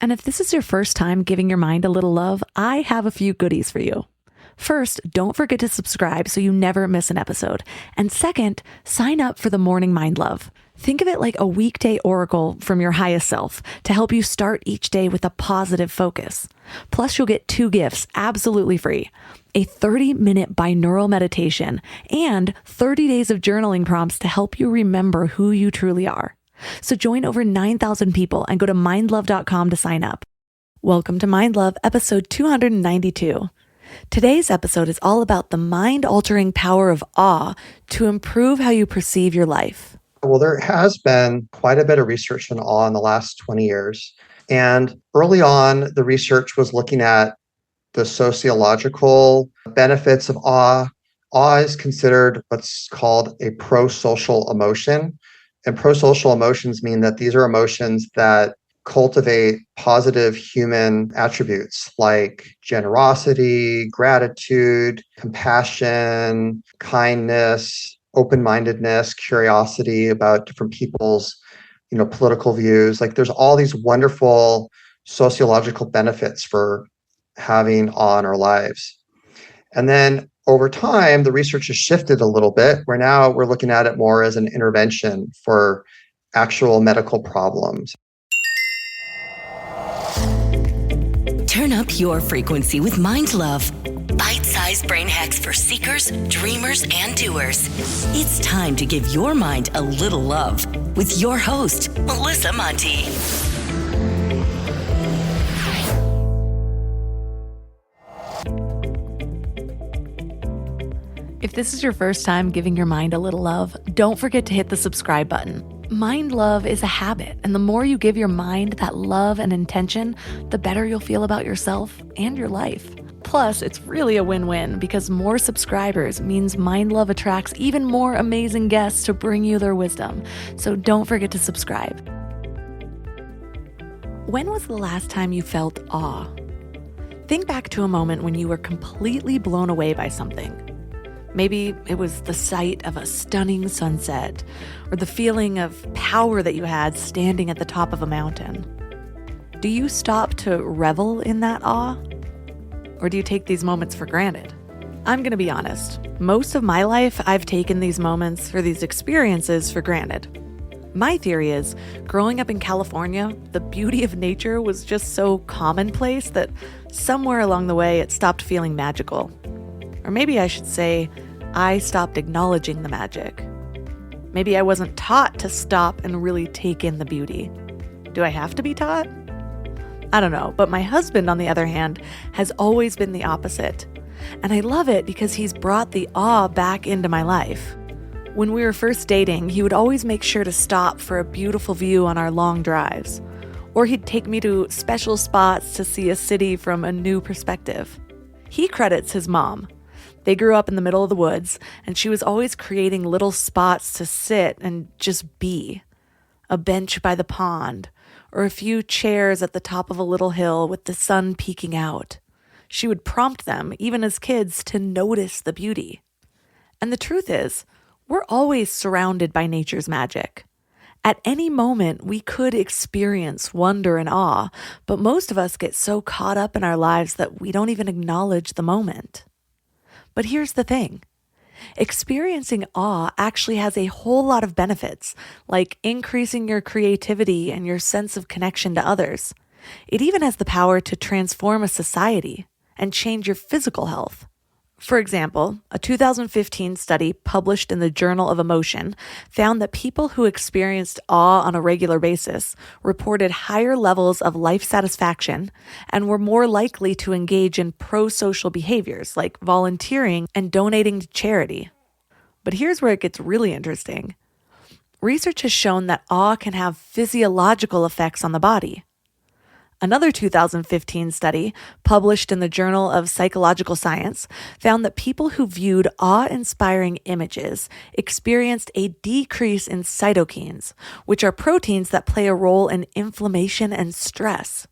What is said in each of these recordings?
And if this is your first time giving your mind a little love, I have a few goodies for you. First, don't forget to subscribe so you never miss an episode. And second, sign up for the Morning Mind Love. Think of it like a weekday oracle from your highest self to help you start each day with a positive focus. Plus, you'll get 2 gifts absolutely free: a 30-minute binaural meditation and 30 days of journaling prompts to help you remember who you truly are. So join over 9,000 people and go to mindlove.com to sign up. Welcome to Mind Love, episode 292. Today's episode is all about the mind-altering power of awe to improve how you perceive your life. Well, there has been quite a bit of research on awe in the last 20 years. And early on, the research was looking at the sociological benefits of awe. Awe is considered what's called a pro-social emotion. And pro-social emotions mean that these are emotions that cultivate positive human attributes like generosity, gratitude, compassion, kindness, open-mindedness, curiosity about different people's, political views. Like there's all these wonderful sociological benefits for having awe in our lives. And then over time, the research has shifted a little bit, where now we're looking at it more as an intervention for actual medical problems. Turn up your frequency with Mind Love. Bite-sized brain hacks for seekers, dreamers, and doers. It's time to give your mind a little love with your host, Melissa Monti. If this is your first time giving your mind a little love, don't forget to hit the subscribe button. Mind love is a habit, and the more you give your mind that love and intention, the better you'll feel about yourself and your life. Plus, it's really a win-win because more subscribers means Mind Love attracts even more amazing guests to bring you their wisdom. So don't forget to subscribe. When was the last time you felt awe? Think back to a moment when you were completely blown away by something. Maybe it was the sight of a stunning sunset or the feeling of power that you had standing at the top of a mountain. Do you stop to revel in that awe? Or do you take these moments for granted? I'm going to be honest. Most of my life, I've taken these moments or these experiences for granted. My theory is, growing up in California, the beauty of nature was just so commonplace that somewhere along the way it stopped feeling magical. Or maybe I should say, I stopped acknowledging the magic. Maybe I wasn't taught to stop and really take in the beauty. Do I have to be taught? I don't know, but my husband, on the other hand, has always been the opposite. And I love it because he's brought the awe back into my life. When we were first dating, he would always make sure to stop for a beautiful view on our long drives. Or he'd take me to special spots to see a city from a new perspective. He credits his mom. They grew up in the middle of the woods, and she was always creating little spots to sit and just be. A bench by the pond, or a few chairs at the top of a little hill with the sun peeking out. She would prompt them, even as kids, to notice the beauty. And the truth is, we're always surrounded by nature's magic. At any moment, we could experience wonder and awe, but most of us get so caught up in our lives that we don't even acknowledge the moment. But here's the thing. Experiencing awe actually has a whole lot of benefits, like increasing your creativity and your sense of connection to others. It even has the power to transform a society and change your physical health. For example, a 2015 study published in the Journal of Emotion found that people who experienced awe on a regular basis reported higher levels of life satisfaction and were more likely to engage in pro-social behaviors like volunteering and donating to charity. But here's where it gets really interesting. Research has shown that awe can have physiological effects on the body. Another 2015 study, published in the Journal of Psychological Science, found that people who viewed awe-inspiring images experienced a decrease in cytokines, which are proteins that play a role in inflammation and stress.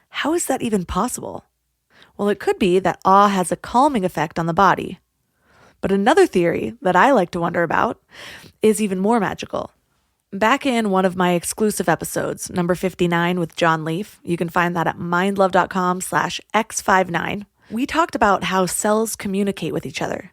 How is that even possible? Well, it could be that awe has a calming effect on the body. But another theory that I like to wonder about is even more magical. Back in one of my exclusive episodes, number 59 with John Leaf, you can find that at mindlove.com/x59. We talked about how cells communicate with each other.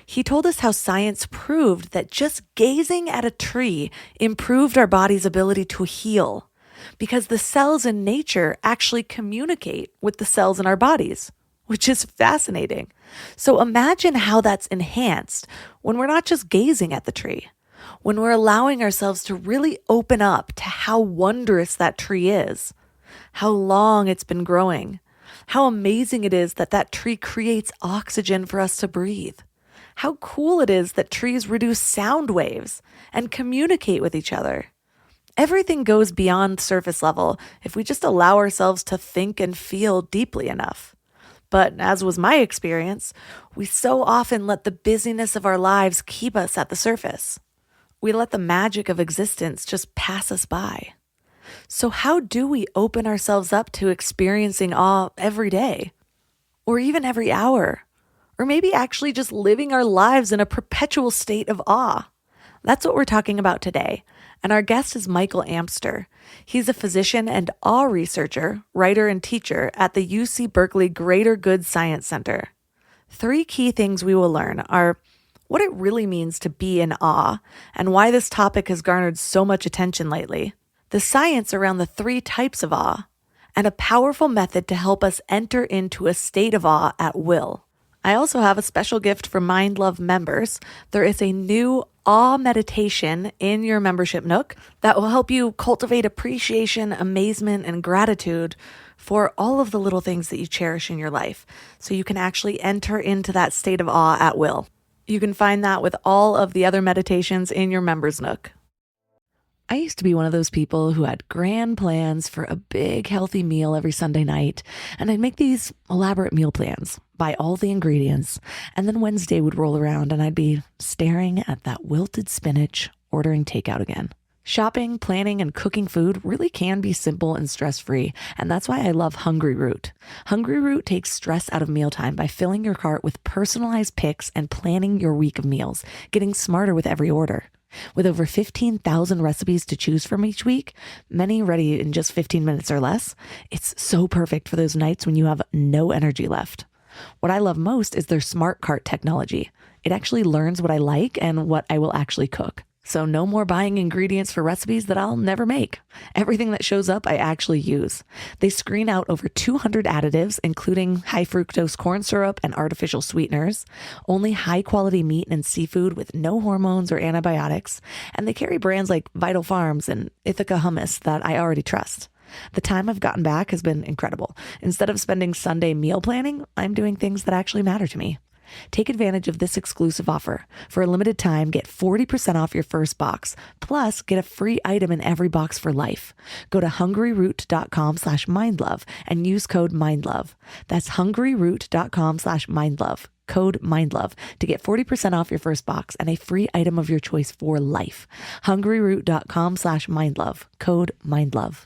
He told us how science proved that just gazing at a tree improved our body's ability to heal because the cells in nature actually communicate with the cells in our bodies, which is fascinating. So imagine how that's enhanced when we're not just gazing at the tree, when we're allowing ourselves to really open up to how wondrous that tree is, how long it's been growing, how amazing it is that that tree creates oxygen for us to breathe, how cool it is that trees reduce sound waves and communicate with each other. Everything goes beyond surface level if we just allow ourselves to think and feel deeply enough. But as was my experience, we so often let the busyness of our lives keep us at the surface. We let the magic of existence just pass us by. So how do we open ourselves up to experiencing awe every day? Or even every hour? Or maybe actually just living our lives in a perpetual state of awe? That's what we're talking about today. And our guest is Michael Amster. He's a physician and awe researcher, writer, and teacher at the UC Berkeley Greater Good Science Center. 3 key things we will learn are what it really means to be in awe and why this topic has garnered so much attention lately, the science around the 3 types of awe, and a powerful method to help us enter into a state of awe at will. I also have a special gift for Mind Love members. There is a new awe meditation in your membership nook that will help you cultivate appreciation, amazement, and gratitude for all of the little things that you cherish in your life, so you can actually enter into that state of awe at will. You can find that with all of the other meditations in your members nook. I used to be one of those people who had grand plans for a big healthy meal every Sunday night, and I'd make these elaborate meal plans, buy all the ingredients, and then Wednesday would roll around and I'd be staring at that wilted spinach, ordering takeout again. Shopping, planning, and cooking food really can be simple and stress-free, and that's why I love Hungry Root. Hungry Root takes stress out of mealtime by filling your cart with personalized picks and planning your week of meals, getting smarter with every order. With over 15,000 recipes to choose from each week, many ready in just 15 minutes or less, it's so perfect for those nights when you have no energy left. What I love most is their smart cart technology. It actually learns what I like and what I will actually cook. So no more buying ingredients for recipes that I'll never make. Everything that shows up, I actually use. They screen out over 200 additives, including high fructose corn syrup and artificial sweeteners, only high quality meat and seafood with no hormones or antibiotics, and they carry brands like Vital Farms and Ithaca hummus that I already trust. The time I've gotten back has been incredible. Instead of spending Sunday meal planning, I'm doing things that actually matter to me. Take advantage of this exclusive offer. For a limited time, get 40% off your first box, plus get a free item in every box for life. Go to hungryroot.com/mindlove and use code mindlove. That's hungryroot.com/mindlove, code mindlove, to get 40% off your first box and a free item of your choice for life. hungryroot.com/mindlove, code mindlove.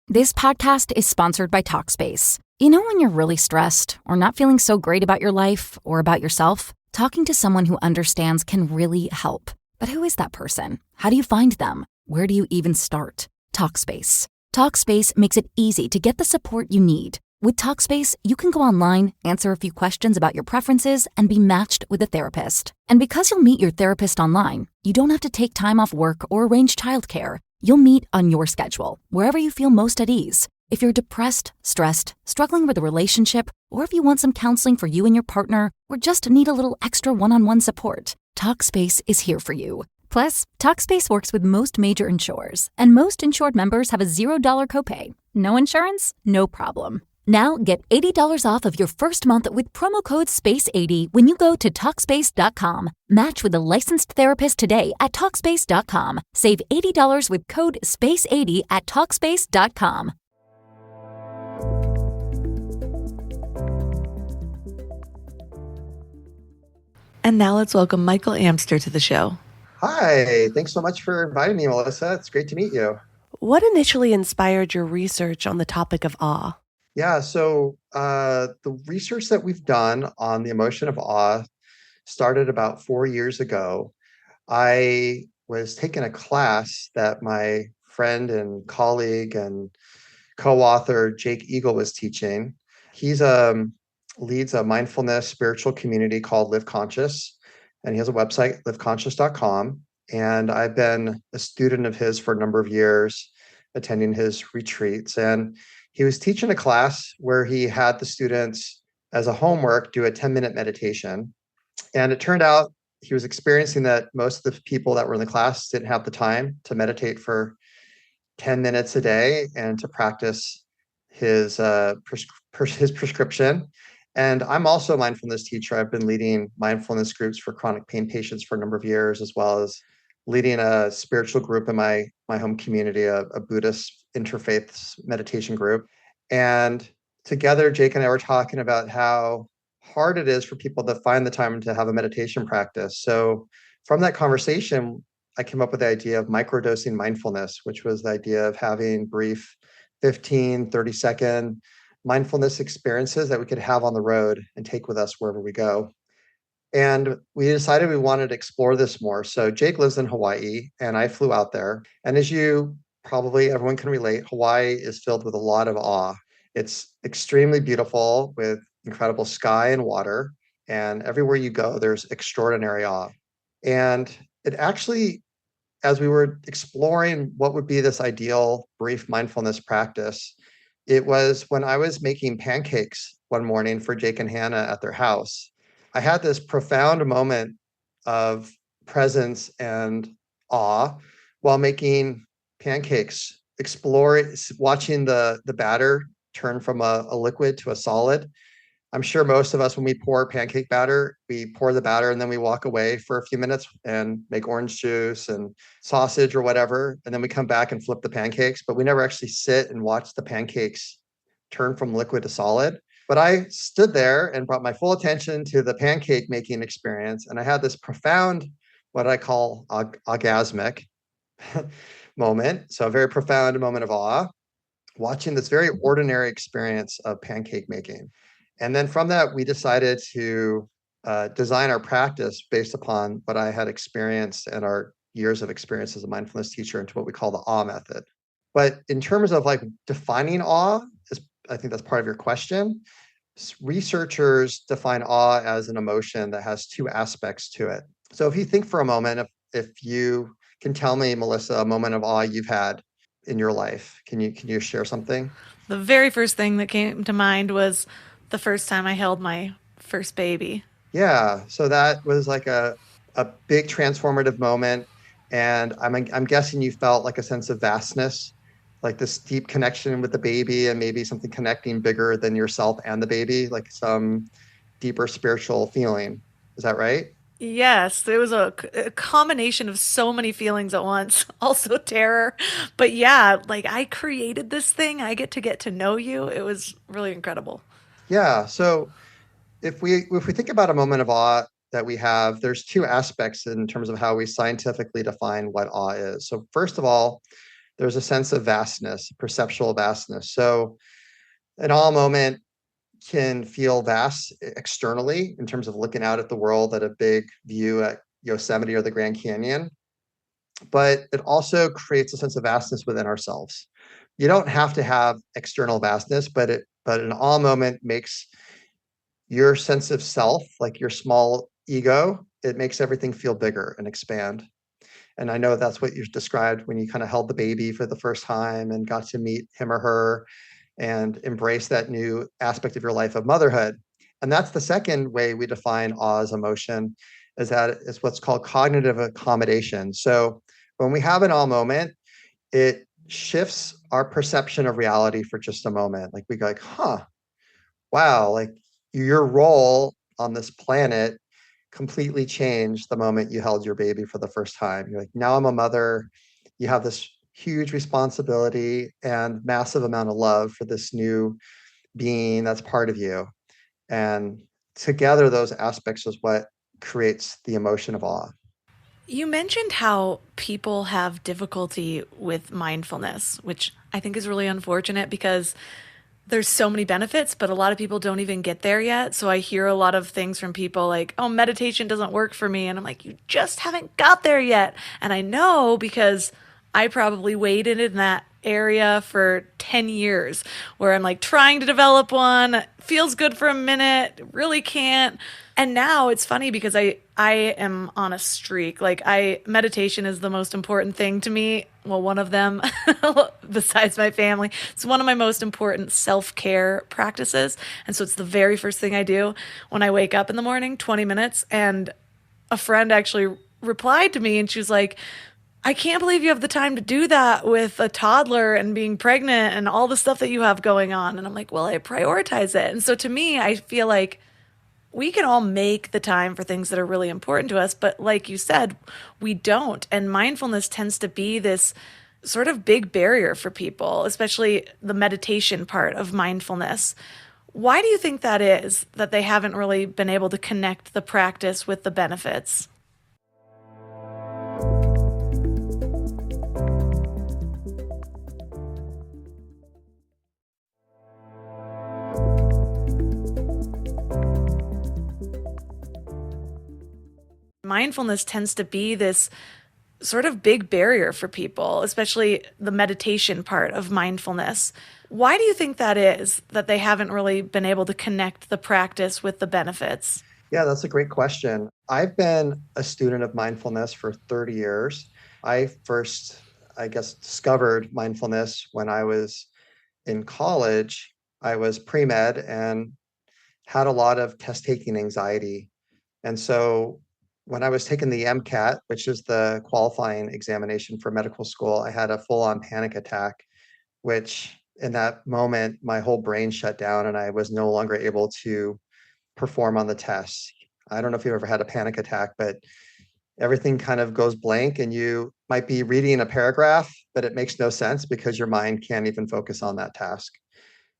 This podcast is sponsored by Talkspace. You know when you're really stressed or not feeling so great about your life or about yourself? Talking to someone who understands can really help. But who is that person? How do you find them? Where do you even start? Talkspace. Talkspace makes it easy to get the support you need. With Talkspace, you can go online, answer a few questions about your preferences, and be matched with a therapist. And because you'll meet your therapist online, you don't have to take time off work or arrange childcare. You'll meet on your schedule, wherever you feel most at ease. If you're depressed, stressed, struggling with a relationship, or if you want some counseling for you and your partner, or just need a little extra one-on-one support, Talkspace is here for you. Plus, Talkspace works with most major insurers, and most insured members have a $0 copay. No insurance? No problem. Now get $80 off of your first month with promo code SPACE80 when you go to Talkspace.com. Match with a licensed therapist today at Talkspace.com. Save $80 with code SPACE80 at Talkspace.com. And now let's welcome Michael Amster to the show. Hi, thanks so much for inviting me, Melissa. It's great to meet you. What initially inspired your research on the topic of awe? Yeah, so the research that we've done on the emotion of awe started about 4 years ago. I was taking a class that my friend and colleague and co-author Jake Eagle was teaching. He's leads a mindfulness spiritual community called Live Conscious, and he has a website, liveconscious.com. And I've been a student of his for a number of years, attending his retreats. And he was teaching a class where he had the students, as a homework, do a 10-minute meditation. And it turned out he was experiencing that most of the people that were in the class didn't have the time to meditate for 10 minutes a day and to practice his his prescription. And I'm also a mindfulness teacher. I've been leading mindfulness groups for chronic pain patients for a number of years, as well as leading a spiritual group in my home community, a Buddhist interfaith meditation group. And together, Jake and I were talking about how hard it is for people to find the time to have a meditation practice. So from that conversation, I came up with the idea of microdosing mindfulness, which was the idea of having brief 15, 30-second mindfulness experiences that we could have on the road and take with us wherever we go. And we decided we wanted to explore this more. So Jake lives in Hawaii, and I flew out there. And as you probably everyone can relate, Hawaii is filled with a lot of awe. It's extremely beautiful with incredible sky and water. And everywhere you go, there's extraordinary awe. And it actually, as we were exploring what would be this ideal brief mindfulness practice, it was when I was making pancakes one morning for Jake and Hannah at their house. I had this profound moment of presence and awe while making pancakes, watching the batter turn from a liquid to a solid. I'm sure most of us, when we pour pancake batter, we pour the batter and then we walk away for a few minutes and make orange juice and sausage or whatever. And then we come back and flip the pancakes, but we never actually sit and watch the pancakes turn from liquid to solid. But I stood there and brought my full attention to the pancake making experience. And I had this profound, what I call orgasmic moment. So a very profound moment of awe, watching this very ordinary experience of pancake making. And then from that, we decided to design our practice based upon what I had experienced and our years of experience as a mindfulness teacher into what we call the awe method. But in terms of like defining awe, I think that's part of your question. Researchers define awe as an emotion that has two aspects to it. So if you think for a moment, if you can tell me, Melissa, a moment of awe you've had in your life, can you share something? The very first thing that came to mind was the first time I held my first baby. Yeah, so that was like a big transformative moment, and I'm guessing you felt like a sense of vastness, like this deep connection with the baby, and maybe something connecting bigger than yourself and the baby, like some deeper spiritual feeling. Is that right? Yes, it was a combination of so many feelings at once, also terror. But yeah, like I created this thing. I get to know you. It was really incredible. Yeah. So if we think about a moment of awe that we have, there's two aspects in terms of how we scientifically define what awe is. So first of all, there's a sense of vastness, perceptual vastness. So an awe moment can feel vast externally in terms of looking out at the world at a big view at Yosemite or the Grand Canyon, but it also creates a sense of vastness within ourselves. You don't have to have external vastness, but an awe moment makes your sense of self, like your small ego, it makes everything feel bigger and expand. And I know that's what you described when you kind of held the baby for the first time and got to meet him or her and embrace that new aspect of your life of motherhood. And that's the second way we define awe as emotion, is that it's what's called cognitive accommodation. So when we have an awe moment, it shifts our perception of reality for just a moment. Like we go like, wow, like your role on this planet completely changed the moment you held your baby for the first time. You're like, now I'm a mother. You have this huge responsibility and massive amount of love for this new being that's part of you. And together, those aspects is what creates the emotion of awe. You mentioned how people have difficulty with mindfulness, which I think is really unfortunate because there's so many benefits, but a lot of people don't even get there yet. So I hear a lot of things from people like, oh, meditation doesn't work for me. And I'm like, you just haven't got there yet. And I know because I probably waited in that area for 10 years where I'm like trying to develop one, feels good for a minute, really can't. And now it's funny because I am on a streak. Like meditation is the most important thing to me. Well, one of them besides my family. It's one of my most important self-care practices. And so it's the very first thing I do when I wake up in the morning, 20 minutes. And a friend actually replied to me and she was like, I can't believe you have the time to do that with a toddler and being pregnant and all the stuff that you have going on. And I'm like, well, I prioritize it. And so to me, I feel like we can all make the time for things that are really important to us. But like you said, we don't. And mindfulness tends to be this sort of big barrier for people, especially the meditation part of mindfulness. Why do you think that is, that they haven't really been able to connect the practice with the benefits? Mindfulness tends to be this sort of big barrier for people, especially the meditation part of mindfulness. Why do you think that is, that they haven't really been able to connect the practice with the benefits? Yeah, that's a great question. I've been a student of mindfulness for 30 years. I first, discovered mindfulness when I was in college. I was pre-med and had a lot of test-taking anxiety. And so when I was taking the MCAT, which is the qualifying examination for medical school, I had a full-on panic attack, which in that moment, my whole brain shut down and I was no longer able to perform on the test. I don't know if you've ever had a panic attack, but everything kind of goes blank and you might be reading a paragraph, but it makes no sense because your mind can't even focus on that task.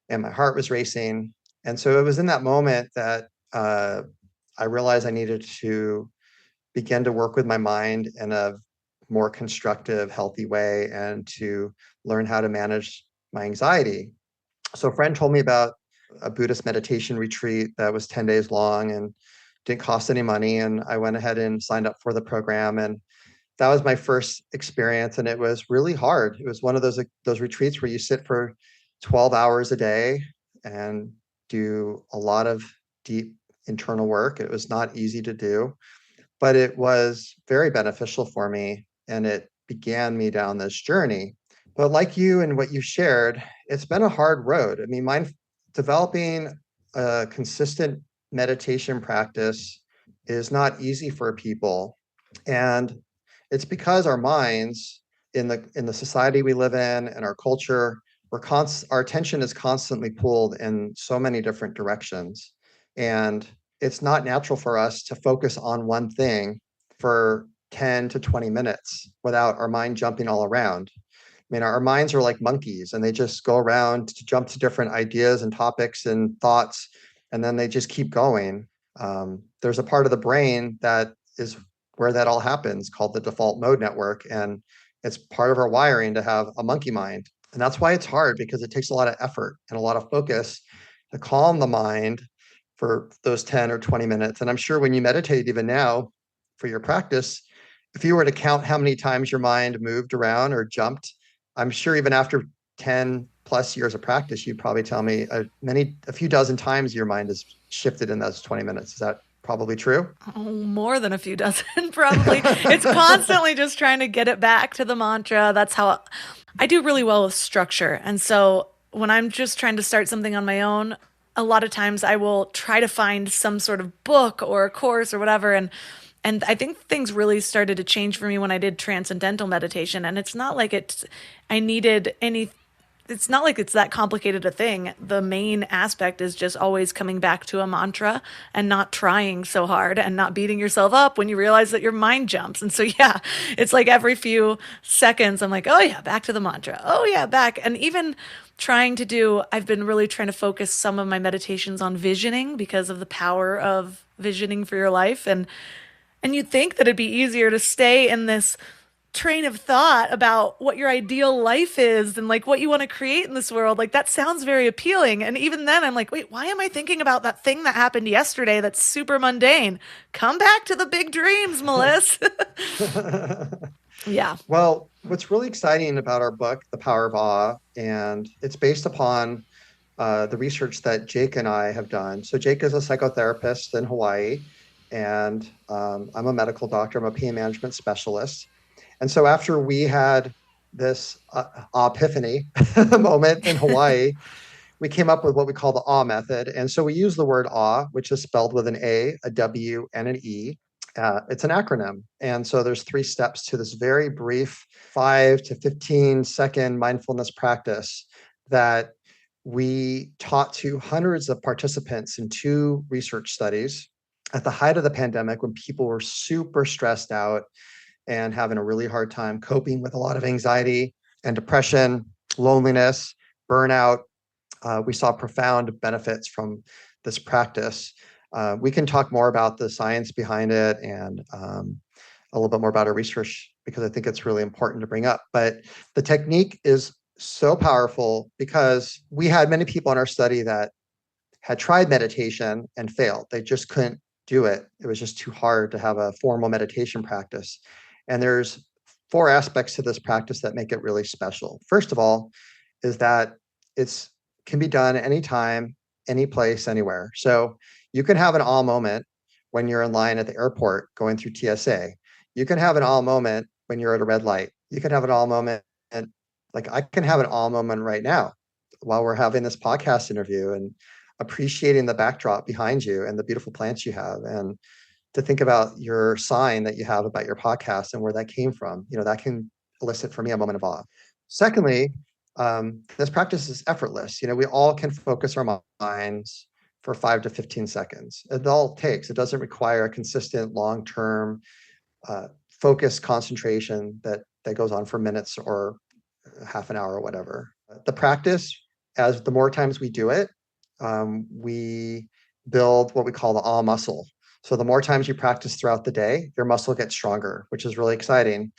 And my heart was racing. And so it was in that moment that I realized I needed to begin to work with my mind in a more constructive, healthy way and to learn how to manage my anxiety. So a friend told me about a Buddhist meditation retreat that was 10 days long and didn't cost any money. And I went ahead and signed up for the program. And that was my first experience. And it was really hard. It was one of those retreats where you sit for 12 hours a day and do a lot of deep internal work. It was not easy to do, but it was very beneficial for me. And it began me down this journey. But like you and what you shared, it's been a hard road. I mean, developing a consistent meditation practice is not easy for people. And it's because our minds in the society we live in and our culture, our attention is constantly pulled in so many different directions. And it's not natural for us to focus on one thing for 10 to 20 minutes without our mind jumping all around. I mean, our minds are like monkeys and they just go around to jump to different ideas and topics and thoughts, and then they just keep going. There's a part of the brain that is where that all happens called the default mode network. And it's part of our wiring to have a monkey mind. And that's why it's hard, because it takes a lot of effort and a lot of focus to calm the mind for those 10 or 20 minutes. And I'm sure when you meditate, even now for your practice, if you were to count how many times your mind moved around or jumped, I'm sure even after 10 plus years of practice, you'd probably tell me a few dozen times your mind has shifted in those 20 minutes. Is that probably true? Oh, more than a few dozen, probably. It's constantly just trying to get it back to the mantra. That's how I do really well with structure. And so when I'm just trying to start something on my own, a lot of times I will try to find some sort of book or a course or whatever. And I think things really started to change for me when I did transcendental meditation. And it's not like it's not like it's that complicated a thing. The main aspect is just always coming back to a mantra and not trying so hard and not beating yourself up when you realize that your mind jumps. And so, yeah, it's like every few seconds, I'm like, oh yeah, back to the mantra. Oh yeah, back. And even I've been really trying to focus some of my meditations on visioning because of the power of visioning for your life. And you'd think that it'd be easier to stay in this train of thought about what your ideal life is and like what you want to create in this world. Like that sounds very appealing. And even then I'm like, wait, why am I thinking about that thing that happened yesterday that's super mundane? Come back to the big dreams, Melissa. Yeah. Well, what's really exciting about our book, The Power of Awe, and it's based upon the research that Jake and I have done. So Jake is a psychotherapist in Hawaii, and I'm a medical doctor. I'm a pain management specialist. And so after we had this epiphany moment in Hawaii, we came up with what we call the awe method. And so we use the word awe, which is spelled with an A W, and an E. It's an acronym. And so there's 3 steps to this very brief 5 to 15-second mindfulness practice that we taught to hundreds of participants in 2 research studies at the height of the pandemic, when people were super stressed out and having a really hard time coping with a lot of anxiety and depression, loneliness, burnout. We saw profound benefits from this practice. We can talk more about the science behind it and a little bit more about our research, because I think it's really important to bring up. But the technique is so powerful because we had many people in our study that had tried meditation and failed. They just couldn't do it. It was just too hard to have a formal meditation practice. And there's 4 aspects to this practice that make it really special. First of all, is that it's can be done anytime, any place, anywhere. So you can have an awe moment when you're in line at the airport going through TSA. You can have an awe moment when you're at a red light. You can have an awe moment, and like I can have an awe moment right now while we're having this podcast interview and appreciating the backdrop behind you and the beautiful plants you have, and to think about your sign that you have about your podcast and where that came from. That can elicit for me a moment of awe. Secondly, this practice is effortless. We all can focus our minds for 5 to 15 seconds. It all takes. It doesn't require a consistent long-term focused concentration that goes on for minutes or half an hour or whatever. The practice, as the more times we do it, we build what we call the awe muscle. So the more times you practice throughout the day, your muscle gets stronger, which is really exciting.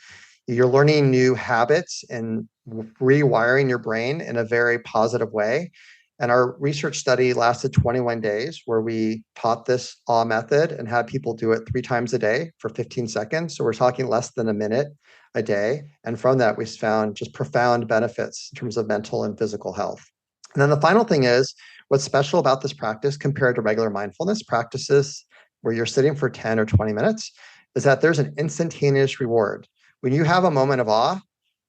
You're learning new habits and rewiring your brain in a very positive way. And our research study lasted 21 days, where we taught this awe method and had people do it 3 times a day for 15 seconds. So we're talking less than a minute a day. And from that, we found just profound benefits in terms of mental and physical health. And then the final thing is, what's special about this practice compared to regular mindfulness practices where you're sitting for 10 or 20 minutes is that there's an instantaneous reward. When you have a moment of awe,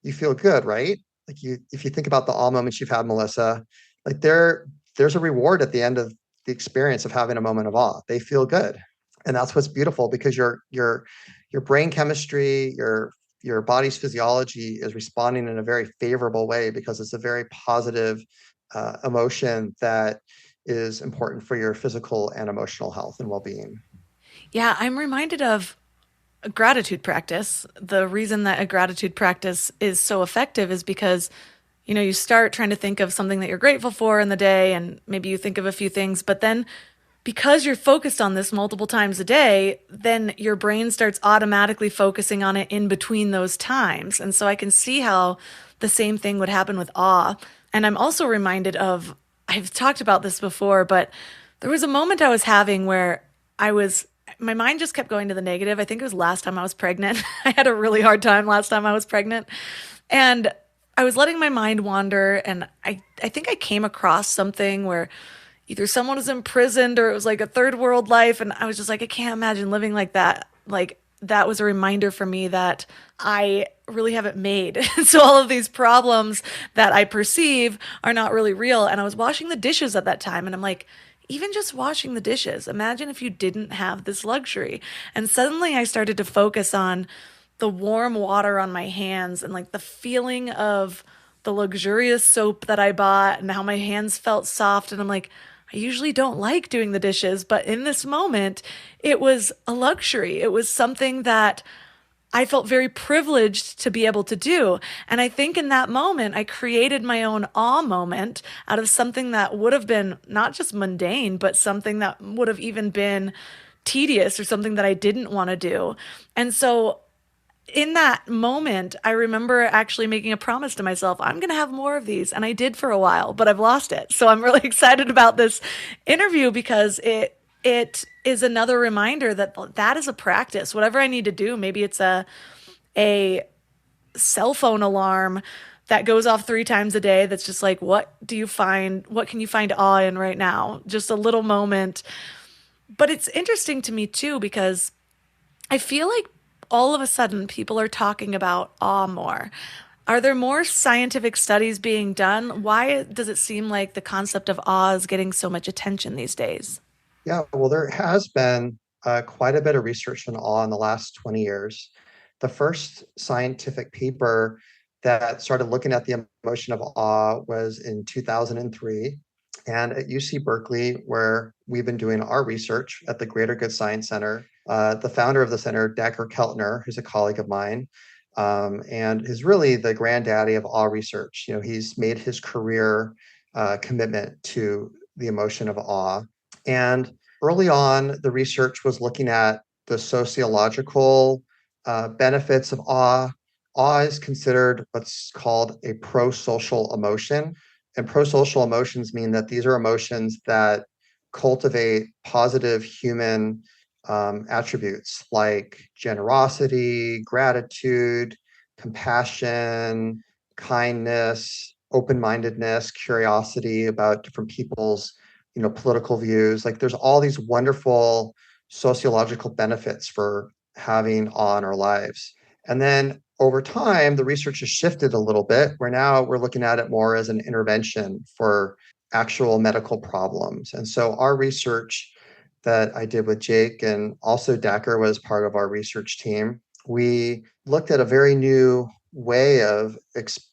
you feel good, right? Like if you think about the awe moments you've had, Melissa, like there's a reward at the end of the experience of having a moment of awe. They feel good. And that's what's beautiful, because your brain chemistry, your body's physiology is responding in a very favorable way, because it's a very positive emotion that is important for your physical and emotional health and well-being. Yeah, I'm reminded of a gratitude practice. The reason that a gratitude practice is so effective is because, you start trying to think of something that you're grateful for in the day, and maybe you think of a few things, but then because you're focused on this multiple times a day, then your brain starts automatically focusing on it in between those times. And so I can see how the same thing would happen with awe. And I'm also reminded of, I've talked about this before, but there was a moment I was having where my mind just kept going to the negative. I think it was last time I was pregnant. I had a really hard time last time I was pregnant. And I was letting my mind wander. And I think I came across something where either someone was imprisoned or it was like a third world life. And I was just like, I can't imagine living like that. Like, that was a reminder for me that I really haven't made. So all of these problems that I perceive are not really real. And I was washing the dishes at that time. And I'm like, even just washing the dishes, imagine if you didn't have this luxury. And suddenly I started to focus on the warm water on my hands and like the feeling of the luxurious soap that I bought and how my hands felt soft. And I'm like, I usually don't like doing the dishes, but in this moment, it was a luxury. It was something that I felt very privileged to be able to do. And I think in that moment, I created my own awe moment out of something that would have been not just mundane, but something that would have even been tedious or something that I didn't want to do. And so in that moment, I remember actually making a promise to myself, I'm going to have more of these. And I did for a while, but I've lost it. So I'm really excited about this interview because it is another reminder that that is a practice. Whatever I need to do, maybe it's a cell phone alarm that goes off 3 times a day that's just like, what can you find awe in right now? Just a little moment. But it's interesting to me too because I feel like all of a sudden people are talking about awe more. Are there more scientific studies being done? Why does it seem like the concept of awe is getting so much attention these days? Yeah, well, there has been quite a bit of research on awe in the last 20 years. The first scientific paper that started looking at the emotion of awe was in 2003. And at UC Berkeley, where we've been doing our research at the Greater Good Science Center, the founder of the center, Dacher Keltner, who's a colleague of mine, and is really the granddaddy of awe research. He's made his career commitment to the emotion of awe. And early on, the research was looking at the sociological benefits of awe. Awe is considered what's called a pro-social emotion. And pro-social emotions mean that these are emotions that cultivate positive human attributes like generosity, gratitude, compassion, kindness, open-mindedness, curiosity about different people's political views. Like there's all these wonderful sociological benefits for having awe in our lives. And then over time, the research has shifted a little bit, where now we're looking at it more as an intervention for actual medical problems. And so our research that I did with Jake and also Dacher was part of our research team, we looked at a very new way of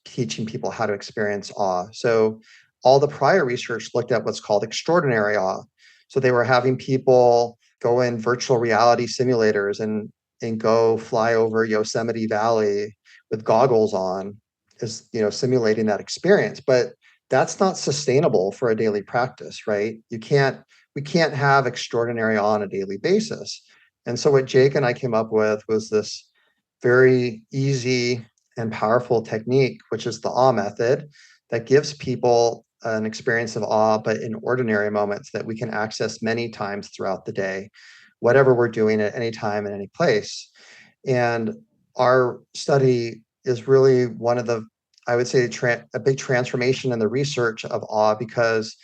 teaching people how to experience awe. So all the prior research looked at what's called extraordinary awe. So they were having people go in virtual reality simulators and go fly over Yosemite Valley with goggles on, simulating that experience. But that's not sustainable for a daily practice, right? We can't have extraordinary awe on a daily basis. And so what Jake and I came up with was this very easy and powerful technique, which is the awe method, that gives people an experience of awe, but in ordinary moments that we can access many times throughout the day, whatever we're doing at any time in any place. And our study is really one of the, I would say, a big transformation in the research of awe, because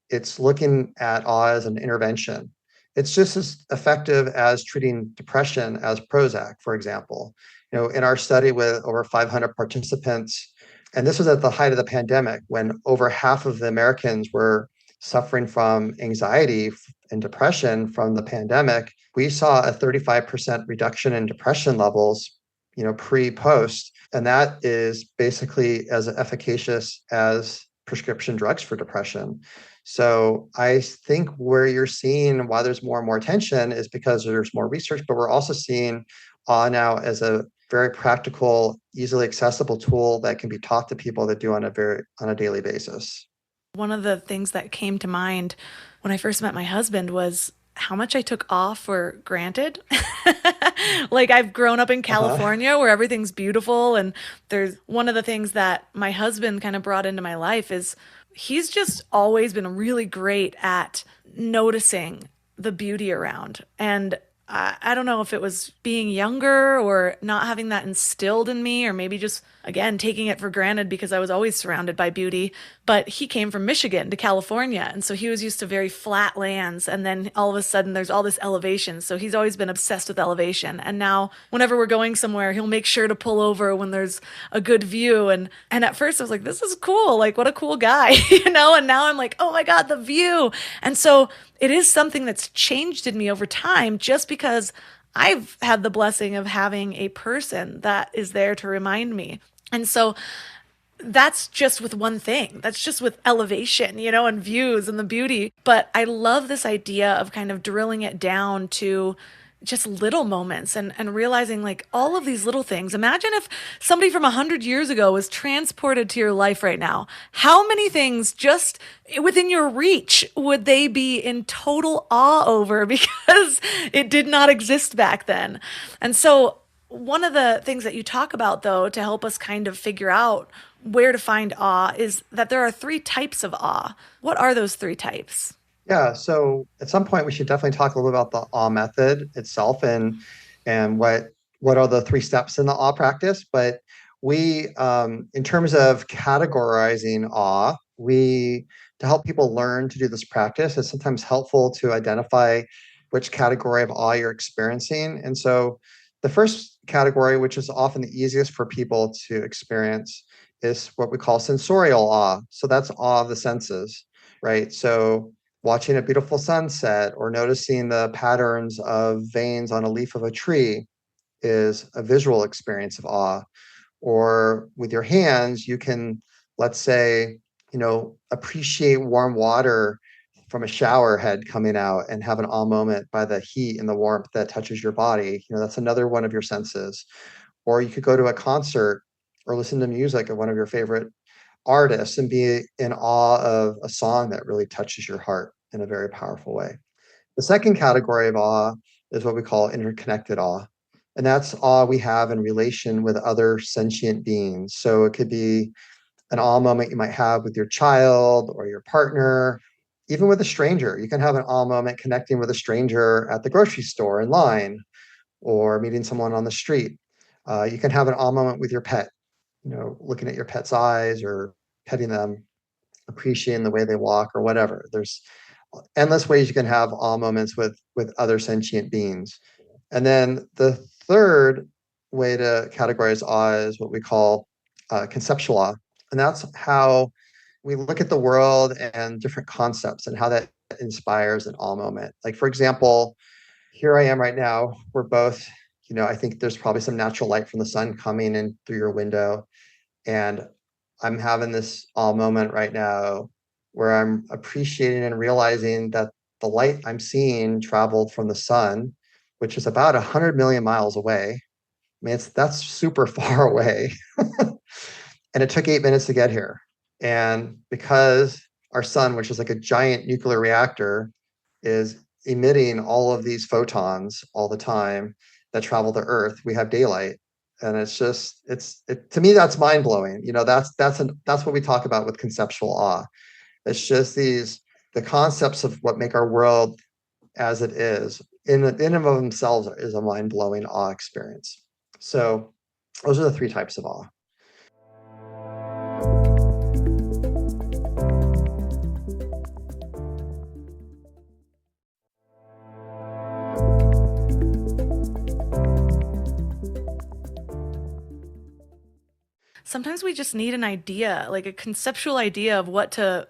it's looking at awe as an intervention. It's just as effective as treating depression as Prozac, for example. In our study with over 500 participants, and this was at the height of the pandemic, when over half of the Americans were suffering from anxiety and depression from the pandemic, we saw a 35% reduction in depression levels, pre-post. And that is basically as efficacious as prescription drugs for depression. So I think where you're seeing why there's more and more attention is because there's more research, but we're also seeing awe now as a very practical, easily accessible tool that can be taught to people that do on a daily basis. One of the things that came to mind when I first met my husband was how much I took awe for granted. Like I've grown up in California where everything's beautiful. And there's one of the things that my husband kind of brought into my life is he's just always been really great at noticing the beauty around. And I don't know if it was being younger or not having that instilled in me, or maybe just, again, taking it for granted because I was always surrounded by beauty. But he came from Michigan to California. And so he was used to very flat lands. And then all of a sudden there's all this elevation. So he's always been obsessed with elevation. And now whenever we're going somewhere, he'll make sure to pull over when there's a good view. And at first I was like, this is cool. Like, what a cool guy, And now I'm like, oh my God, the view. And so it is something that's changed in me over time, just because I've had the blessing of having a person that is there to remind me. And so that's just with one thing. That's just with elevation, and views and the beauty. But I love this idea of kind of drilling it down to just little moments and realizing like all of these little things. Imagine if somebody from 100 years ago was transported to your life right now. How many things just within your reach would they be in total awe over because it did not exist back then? And so One of the things that you talk about, though, to help us kind of figure out where to find awe is that there are three types of awe. What are those three types? Yeah, so at some point we should definitely talk a little bit about the awe method itself and what are the three steps in the awe practice. But we, in terms of categorizing awe, we to help people learn to do this practice, it's sometimes helpful to identify which category of awe you're experiencing. And so the first category, which is often the easiest for people to experience, is what we call sensorial awe. So that's awe of the senses, right? So watching a beautiful sunset or noticing the patterns of veins on a leaf of a tree is a visual experience of awe. Or with your hands, you can, let's say, appreciate warm water from a shower head coming out and have an awe moment by the heat and the warmth that touches your body. That's another one of your senses. Or you could go to a concert or listen to music of one of your favorite artists and be in awe of a song that really touches your heart in a very powerful way. The second category of awe is what we call interconnected awe. And that's awe we have in relation with other sentient beings. So it could be an awe moment you might have with your child or your partner, even with a stranger. You can have an awe moment connecting with a stranger at the grocery store in line or meeting someone on the street. You can have an awe moment with your pet, looking at your pet's eyes or petting them, appreciating the way they walk or whatever. There's endless ways you can have awe moments with other sentient beings. And then the third way to categorize awe is what we call conceptual awe. And that's how we look at the world and different concepts and how that inspires an awe moment. Like, for example, here I am right now. We're both, I think there's probably some natural light from the sun coming in through your window. And I'm having this awe moment right now where I'm appreciating and realizing that the light I'm seeing traveled from the sun, which is about 100 million miles away. I mean, that's super far away. And it took 8 minutes to get here. And because our sun, which is like a giant nuclear reactor, is emitting all of these photons all the time that travel to Earth, we have daylight. And it's just, to me, that's mind blowing. That's what we talk about with conceptual awe. It's just the concepts of what make our world as it is in and of themselves is a mind blowing awe experience. So those are the three types of awe. Sometimes we just need an idea, like a conceptual idea of what to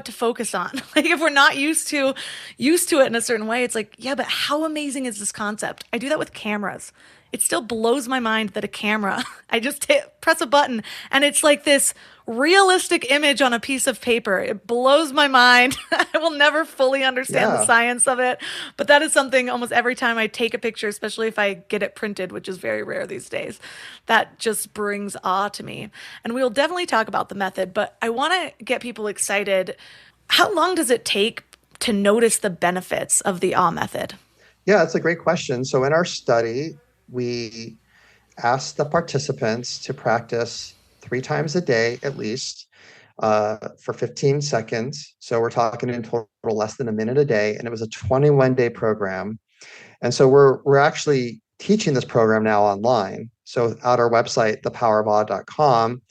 focus on. Like if we're not used to it in a certain way, it's like, yeah, but how amazing is this concept? I do that with cameras. It still blows my mind that a camera, I just press a button and it's like this realistic image on a piece of paper. It blows my mind. I will never fully understand the science of it, but that is something almost every time I take a picture, especially if I get it printed, which is very rare these days, that just brings awe to me. And we will definitely talk about the method, but I want to get people excited. How long does it take to notice the benefits of the awe method? Yeah, that's a great question. So in our study, we asked the participants to practice 3 times a day at least for 15 seconds. So we're talking in total less than a minute a day, and it was a 21-day program. And so we're actually teaching this program now online. So at our website, thepowerofawe.com,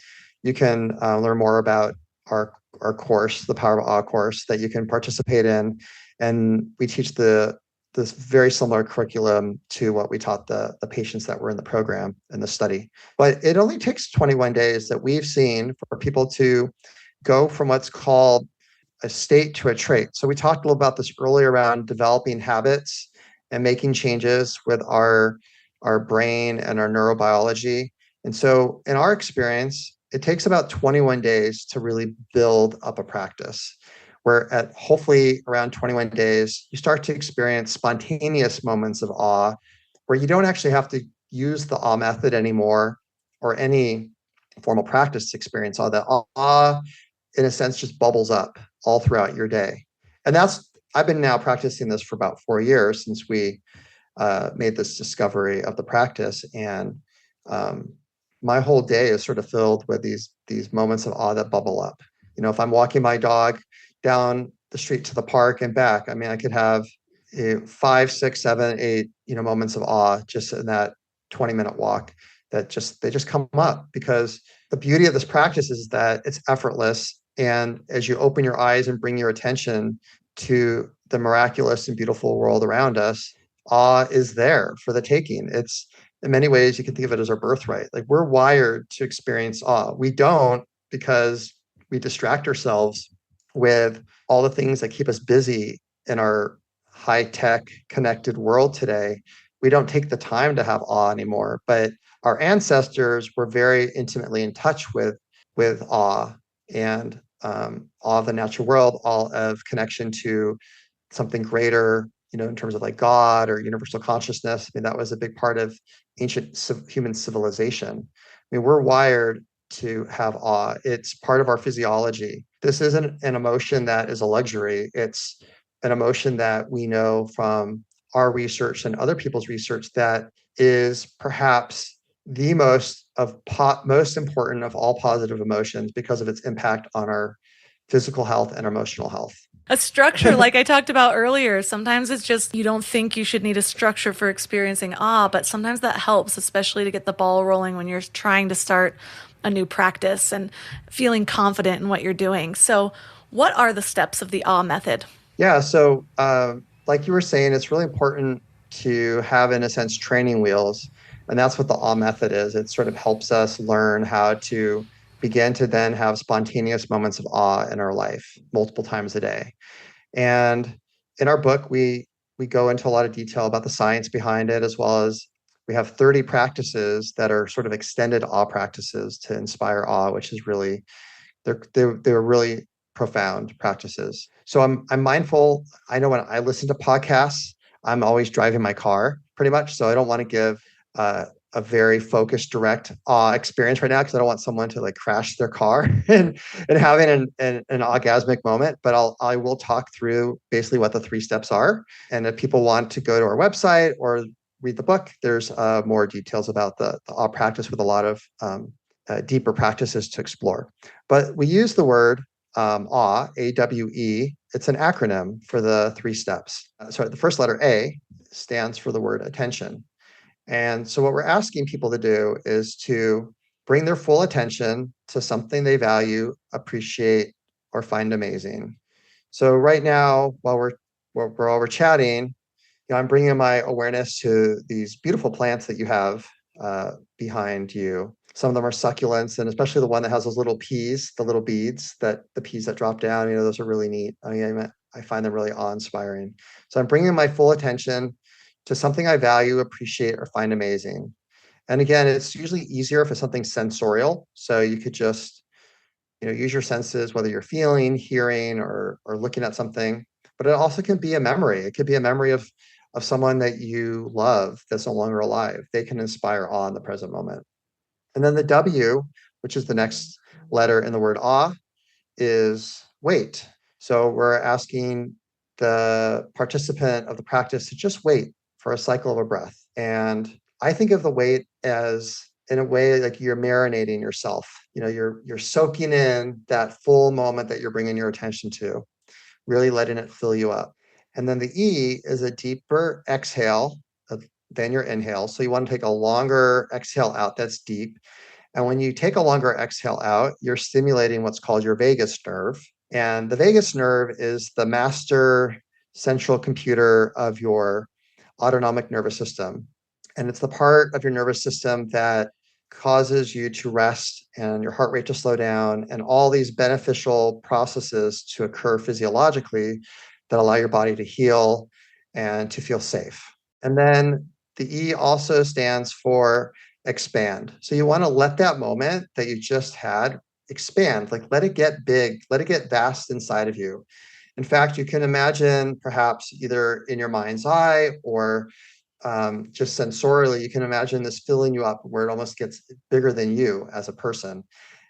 you can learn more about our course, the Power of Awe course that you can participate in. And we teach this very similar curriculum to what we taught the patients that were in the program in the study. But it only takes 21 days that we've seen for people to go from what's called a state to a trait. So we talked a little about this earlier around developing habits and making changes with our brain and our neurobiology. And so in our experience, it takes about 21 days to really build up a practice, where at hopefully around 21 days, you start to experience spontaneous moments of awe where you don't actually have to use the awe method anymore or any formal practice to experience awe. The awe, in a sense, just bubbles up all throughout your day. And I've been now practicing this for about 4 years since we made this discovery of the practice. And my whole day is sort of filled with these moments of awe that bubble up. If I'm walking my dog down the street to the park and back, I mean, I could have 5, 6, 7, 8, moments of awe just in that 20-minute walk they just come up, because the beauty of this practice is that it's effortless. And as you open your eyes and bring your attention to the miraculous and beautiful world around us, awe is there for the taking. It's, in many ways, you can think of it as our birthright. Like, we're wired to experience awe. We don't, because we distract ourselves with all the things that keep us busy in our high-tech connected world today. We don't take the time to have awe anymore. But our ancestors were very intimately in touch with awe, and awe of the natural world, awe of connection to something greater, in terms of like God or universal consciousness. I mean, that was a big part of ancient human civilization. I mean, we're wired to have awe. It's part of our physiology. This isn't an emotion that is a luxury. It's an emotion that we know from our research and other people's research that is perhaps the most important of all positive emotions, because of its impact on our physical health and emotional health. A structure, like I talked about earlier, sometimes it's just, you don't think you should need a structure for experiencing awe, but sometimes that helps, especially to get the ball rolling when you're trying to start a new practice and feeling confident in what you're doing. So what are the steps of the awe method? Yeah, so like you were saying, it's really important to have, in a sense, training wheels. And that's what the awe method is. It sort of helps us learn how to begin to then have spontaneous moments of awe in our life multiple times a day. And in our book, we go into a lot of detail about the science behind it, as well as we have 30 practices that are sort of extended awe practices to inspire awe, which is really, they're really profound practices. So I'm mindful. I know when I listen to podcasts, I'm always driving my car pretty much. So I don't want to give a very focused, direct awe experience right now, because I don't want someone to like crash their car and having an orgasmic moment. But I will talk through basically what the 3 steps are. And if people want to go to our website or read the book, there's more details about the awe practice, with a lot of deeper practices to explore. But we use the word awe, AWE. It's an acronym for the 3 steps. So the first letter A stands for the word attention. And so what we're asking people to do is to bring their full attention to something they value, appreciate, or find amazing. So right now, while we're chatting, I'm bringing my awareness to these beautiful plants that you have behind you. Some of them are succulents, and especially the one that has those little peas, the little beads, the peas that drop down. Those are really neat. I find them really awe-inspiring. So I'm bringing my full attention to something I value, appreciate, or find amazing. And again, it's usually easier if it's something sensorial. So you could just, use your senses, whether you're feeling, hearing, or looking at something. But it also can be a memory. It could be a memory of someone that you love that's no longer alive. They can inspire awe in the present moment. And then the W, which is the next letter in the word awe, is wait. So we're asking the participant of the practice to just wait for a cycle of a breath. And I think of the wait as, in a way, like you're marinating yourself. You're soaking in that full moment that you're bringing your attention to, really letting it fill you up. And then the E is a deeper exhale than your inhale. So you want to take a longer exhale out that's deep. And when you take a longer exhale out, you're stimulating what's called your vagus nerve. And the vagus nerve is the master central computer of your autonomic nervous system. And it's the part of your nervous system that causes you to rest and your heart rate to slow down, and all these beneficial processes to occur physiologically that allow your body to heal and to feel safe. And then the E also stands for expand. So you want to let that moment that you just had expand, like let it get big, let it get vast inside of you. In fact, you can imagine, perhaps either in your mind's eye or just sensorially, you can imagine this filling you up where it almost gets bigger than you as a person.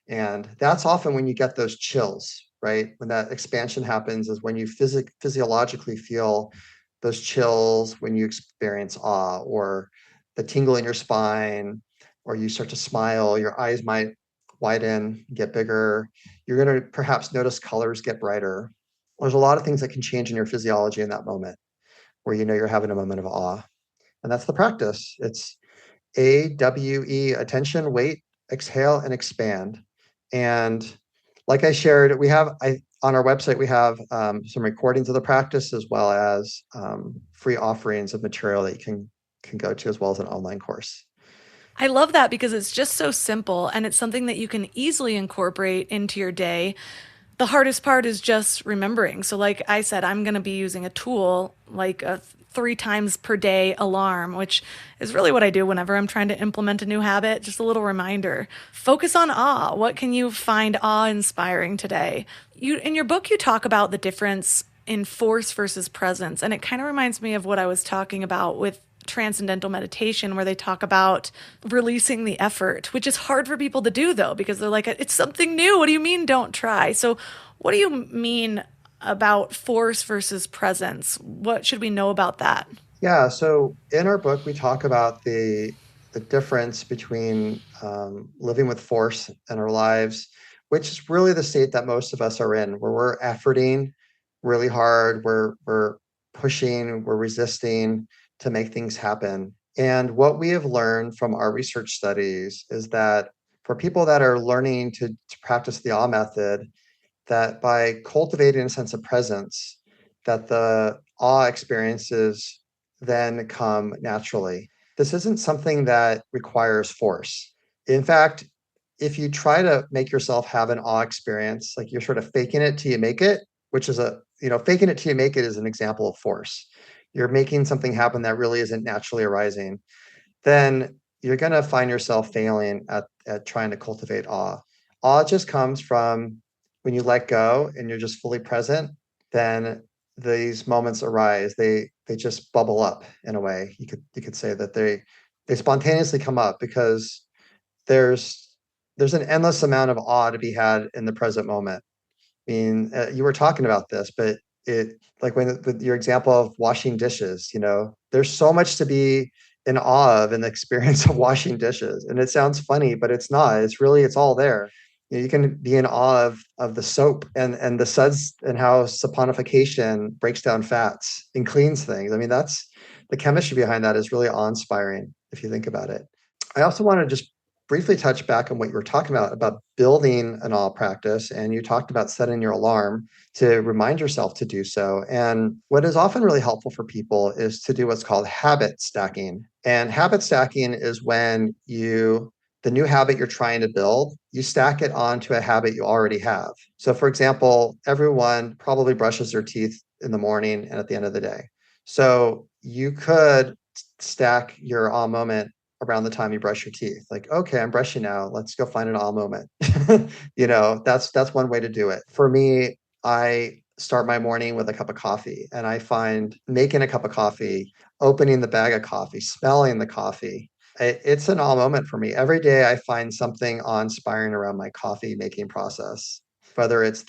And that's often when you get those chills, right? When that expansion happens is when you physiologically feel those chills when you experience awe, or the tingle in your spine, or you start to smile, your eyes might widen, get bigger. You're going to perhaps notice colors get brighter. There's a lot of things that can change in your physiology in that moment where you know you're having a moment of awe. And that's the practice. It's AWE, attention, wait, exhale, and expand. And like I shared, on our website, we have some recordings of the practice, as well as free offerings of material that you can go to, as well as an online course. I love that because it's just so simple and it's something that you can easily incorporate into your day. The hardest part is just remembering. So, like I said, I'm going to be using a tool like a 3 times per day alarm, which is really what I do whenever I'm trying to implement a new habit. Just a little reminder. Focus on awe. What can you find awe-inspiring today? In your book, you talk about the difference in force versus presence, and it kind of reminds me of what I was talking about with transcendental meditation, where they talk about releasing the effort, which is hard for people to do though, because they're like, it's something new. What do you mean don't try? So what do you mean about force versus presence? What should we know about that? Yeah, so in our book, we talk about the difference between living with force in our lives, which is really the state that most of us are in, where we're efforting really hard, we're pushing, we're resisting to make things happen. And what we have learned from our research studies is that for people that are learning to practice the awe method, that by cultivating a sense of presence, that the awe experiences then come naturally. This isn't something that requires force. In fact, if you try to make yourself have an awe experience, like you're sort of faking it till you make it, which is faking it till you make it is an example of force. You're making something happen that really isn't naturally arising, then you're going to find yourself failing at trying to cultivate awe. Awe just comes from when you let go and you're just fully present, then these moments arise. They just bubble up in a way. You could say that they spontaneously come up because there's an endless amount of awe to be had in the present moment. I mean, you were talking about this, but like with your example of washing dishes, there's so much to be in awe of in the experience of washing dishes. And it sounds funny, but it's not. It's all there. You can be in awe of the soap and the suds and how saponification breaks down fats and cleans things. I mean, that's the chemistry behind that is really awe-inspiring if you think about it. I also want to just briefly touch back on what you were talking about building an awe practice. And you talked about setting your alarm to remind yourself to do so. And what is often really helpful for people is to do what's called habit stacking. And habit stacking is when the new habit you're trying to build, you stack it onto a habit you already have. So for example, everyone probably brushes their teeth in the morning and at the end of the day. So you could stack your awe moment around the time you brush your teeth. Like, okay, I'm brushing now. Let's go find an awe moment. That's one way to do it. For me, I start my morning with a cup of coffee, and I find making a cup of coffee, opening the bag of coffee, smelling the coffee, it's an awe moment for me. Every day I find something awe-inspiring around my coffee making process, whether it's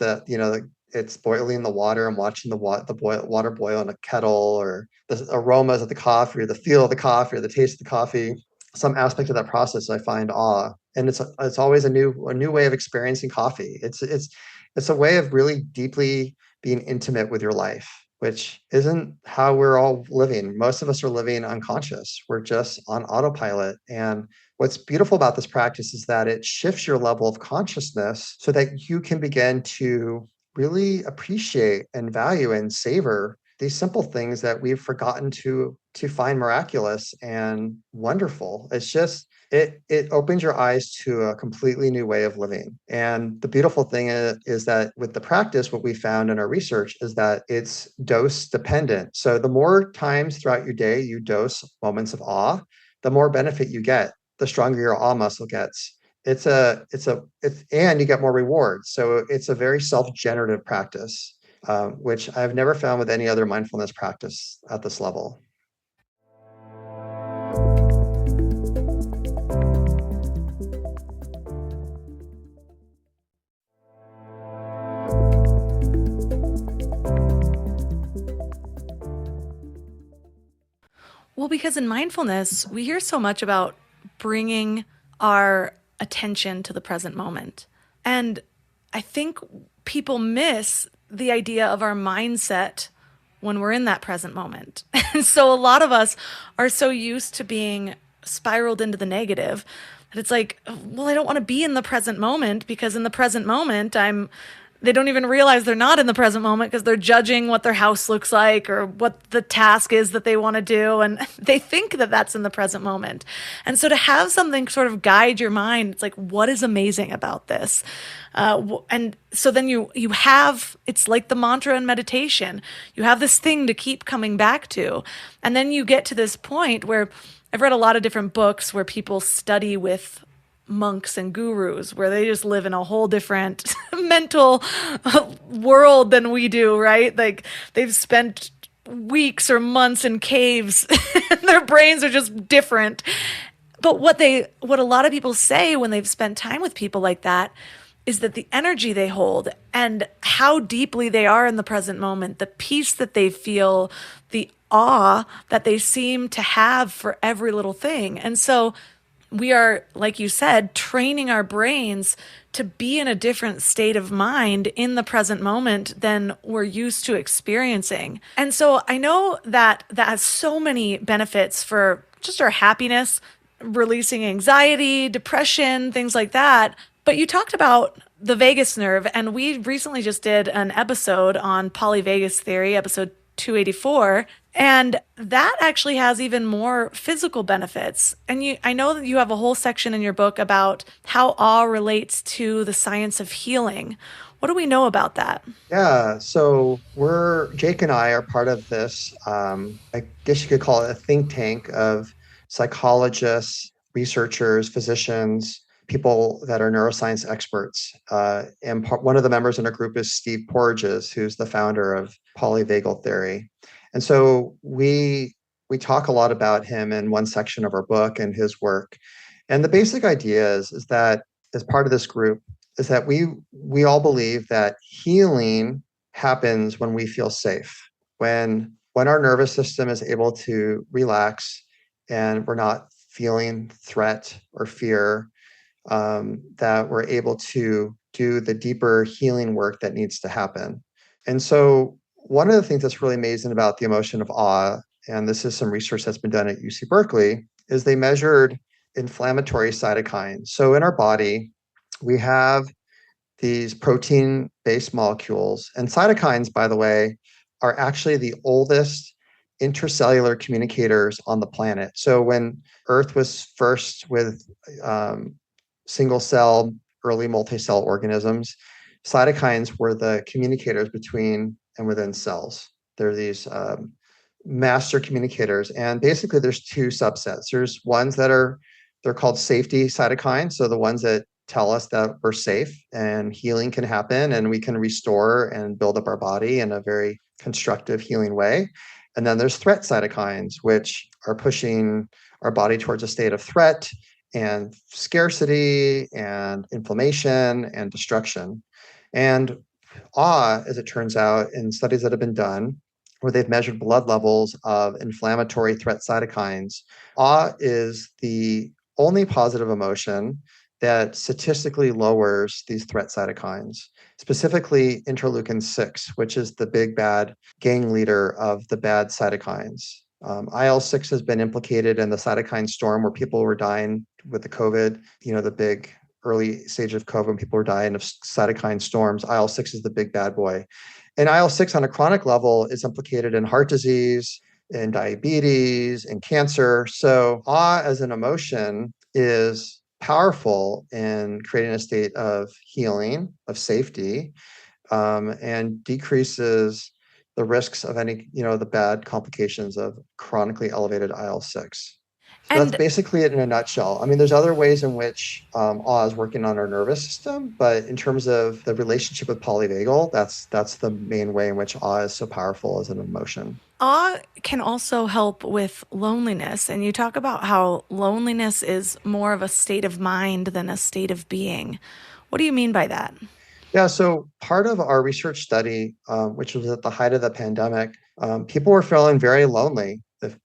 it's boiling the water and watching the water boil in a kettle, or the aromas of the coffee, or the feel of the coffee, or the taste of the coffee. Some aspect of that process I find awe, and it's always a new way of experiencing coffee. It's a way of really deeply being intimate with your life, which isn't how we're all living. Most of us are living unconscious. We're just on autopilot. And what's beautiful about this practice is that it shifts your level of consciousness so that you can begin to really appreciate and value and savor these simple things that we've forgotten to find miraculous and wonderful. It's just, it opens your eyes to a completely new way of living. And the beautiful thing is that with the practice, what we found in our research is that it's dose dependent. So the more times throughout your day you dose moments of awe, the more benefit you get, the stronger your awe muscle gets. And you get more rewards. So it's a very self-generative practice, which I've never found with any other mindfulness practice at this level. Well, because in mindfulness, we hear so much about bringing our attention to the present moment. And I think people miss the idea of our mindset when we're in that present moment. And so a lot of us are so used to being spiraled into the negative that it's like, well, I don't want to be in the present moment because in the present moment, they don't even realize they're not in the present moment because they're judging what their house looks like or what the task is that they want to do. And they think that that's in the present moment. And so to have something sort of guide your mind, it's like, what is amazing about this? And so then you have, it's like the mantra in meditation. You have this thing to keep coming back to. And then you get to this point where I've read a lot of different books where people study with monks and gurus where they just live in a whole different mental world than we do, right? Like they've spent weeks or months in caves and their brains are just different. But what a lot of people say when they've spent time with people like that is that the energy they hold and how deeply they are in the present moment, the peace that they feel, the awe that they seem to have for every little thing. And so we are, like you said, training our brains to be in a different state of mind in the present moment than we're used to experiencing. And so I know that has so many benefits for just our happiness, releasing anxiety, depression, things like that. But you talked about the vagus nerve, and we recently just did an episode on polyvagus theory, episode 284. And that actually has even more physical benefits. And I know that you have a whole section in your book about how awe relates to the science of healing. What do we know about that? Yeah, so Jake and I are part of this, I guess you could call it a think tank of psychologists, researchers, physicians, people that are neuroscience experts. And one of the members in our group is Steve Porges, who's the founder of polyvagal theory. And so we talk a lot about him in one section of our book and his work. And the basic idea is that as part of this group is that we all believe that healing happens when we feel safe, when our nervous system is able to relax and we're not feeling threat or fear, that we're able to do the deeper healing work that needs to happen. And so one of the things that's really amazing about the emotion of awe, and this is some research that's been done at UC Berkeley, is they measured inflammatory cytokines. So in our body, we have these protein-based molecules, and cytokines, by the way, are actually the oldest intercellular communicators on the planet. So when Earth was first with single-cell, early multi-cell organisms, cytokines were the communicators between and within cells. They're these master communicators. And basically there's two subsets. There's ones they're called safety cytokines. So the ones that tell us that we're safe and healing can happen and we can restore and build up our body in a very constructive healing way. And then there's threat cytokines, which are pushing our body towards a state of threat and scarcity and inflammation and destruction. And awe, as it turns out, in studies that have been done, where they've measured blood levels of inflammatory threat cytokines, awe is the only positive emotion that statistically lowers these threat cytokines, specifically interleukin-6, which is the big bad gang leader of the bad cytokines. IL-6 has been implicated in the cytokine storm where people were dying with the COVID, the big early stage of COVID when people were dying of cytokine storms. IL-6 is the big bad boy. And IL-6 on a chronic level is implicated in heart disease, in diabetes, in cancer. So awe as an emotion is powerful in creating a state of healing, of safety, and decreases the risks of any, the bad complications of chronically elevated IL-6. So that's basically it in a nutshell. I mean, there's other ways in which awe is working on our nervous system, but in terms of the relationship with polyvagal, that's the main way in which awe is so powerful as an emotion. Awe can also help with loneliness. And you talk about how loneliness is more of a state of mind than a state of being. What do you mean by that? Yeah, so part of our research study, which was at the height of the pandemic, people were feeling very lonely.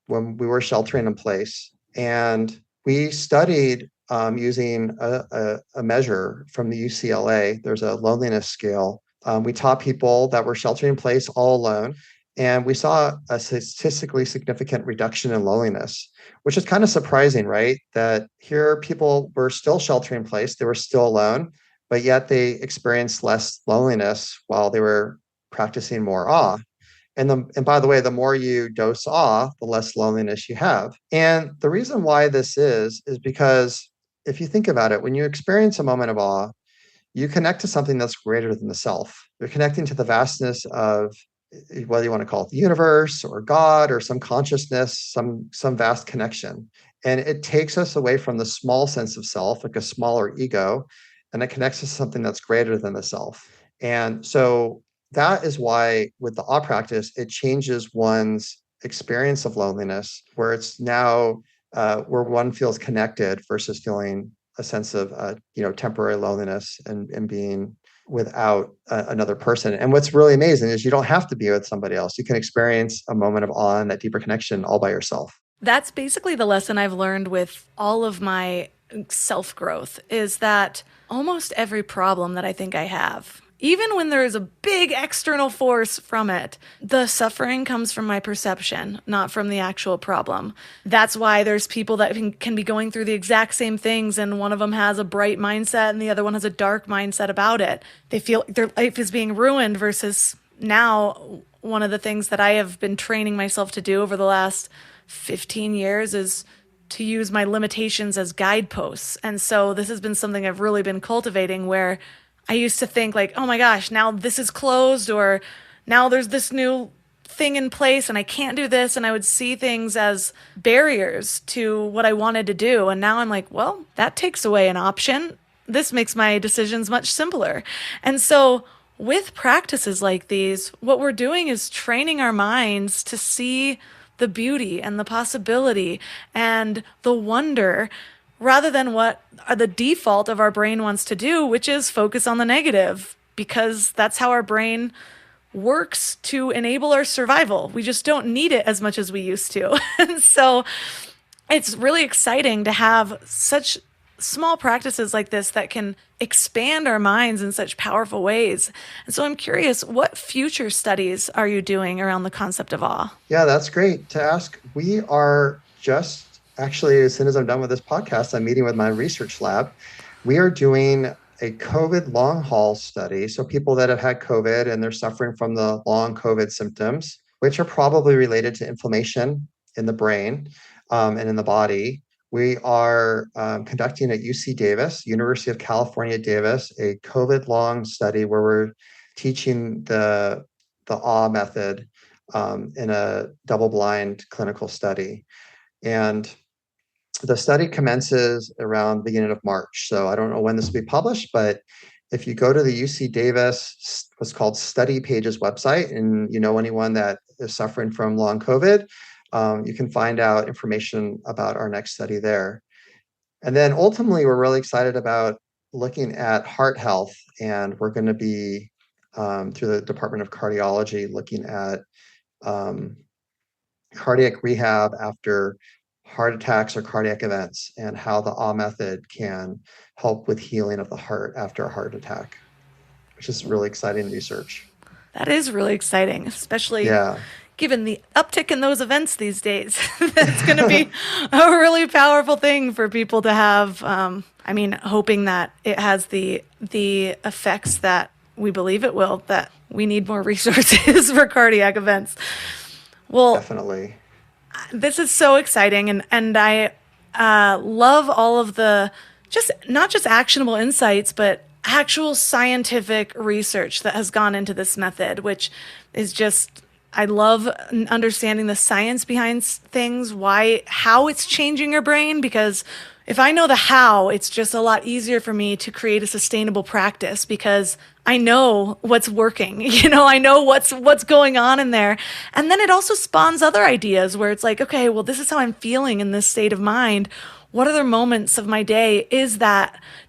when we were sheltering in place. And we studied using a measure from the UCLA. There's a loneliness scale. We taught people that were sheltering in place all alone, and we saw a statistically significant reduction in loneliness, which is kind of surprising, right? That here people were still sheltering in place, they were still alone, but yet they experienced less loneliness while they were practicing more awe. And by the way, the more you dose awe, the less loneliness you have. And the reason why this is because if you think about it, when you experience a moment of awe, you connect to something that's greater than the self. You're connecting to the vastness of whether you want to call it the universe or God or some consciousness, some vast connection. And it takes us away from the small sense of self, like a smaller ego, and it connects us to something that's greater than the self. And so that is why with the awe practice, it changes one's experience of loneliness, where it's now where one feels connected versus feeling a sense of temporary loneliness and being without another person. And what's really amazing is you don't have to be with somebody else. You can experience a moment of awe and that deeper connection all by yourself. That's basically the lesson I've learned with all of my self-growth, is that almost every problem that I think I have, even when there is a big external force from it, the suffering comes from my perception, not from the actual problem. That's why there's people that can be going through the exact same things, and one of them has a bright mindset and the other one has a dark mindset about it. They feel like their life is being ruined, versus now one of the things that I have been training myself to do over the last 15 years is to use my limitations as guideposts. And so this has been something I've really been cultivating, where I used to think like, oh my gosh, now this is closed, or now there's this new thing in place and I can't do this. And I would see things as barriers to what I wanted to do. And now I'm like, well, that takes away an option. This makes my decisions much simpler. And so with practices like these, what we're doing is training our minds to see the beauty and the possibility and the wonder, rather than what the default of our brain wants to do, which is focus on the negative, because that's how our brain works to enable our survival. We just don't need it as much as we used to. And so it's really exciting to have such small practices like this that can expand our minds in such powerful ways. And so I'm curious, what future studies are you doing around the concept of awe? Yeah, that's great to ask. We are just actually, as soon as I'm done with this podcast, I'm meeting with my research lab. We are doing a COVID long haul study. So people that have had COVID and they're suffering from the long COVID symptoms, which are probably related to inflammation in the brain and in the body. We are conducting at UC Davis, University of California, Davis, a COVID long study where we're teaching the awe method in a double-blind clinical study. And the study commences around the beginning of March. So I don't know when this will be published, but if you go to the UC Davis, what's called Study Pages website, and you know anyone that is suffering from long COVID, you can find out information about our next study there. And then ultimately, we're really excited about looking at heart health. And we're going to be, through the Department of Cardiology, looking at cardiac rehab after heart attacks or cardiac events, and how the awe method can help with healing of the heart after a heart attack, which is really exciting research. That is really exciting, especially given the uptick in those events these days. That's going to be a really powerful thing for people to have. Hoping that it has the effects that we believe it will, that we need more resources for cardiac events. Well, definitely. This is so exciting, and I love all of the not just actionable insights, but actual scientific research that has gone into this method, which is just, I love understanding the science behind things, how it's changing your brain, because if I know the how, it's just a lot easier for me to create a sustainable practice, because I know what's working. I know what's going on in there. And then it also spawns other ideas where it's like, okay, well, this is how I'm feeling in this state of mind. what other moments of my day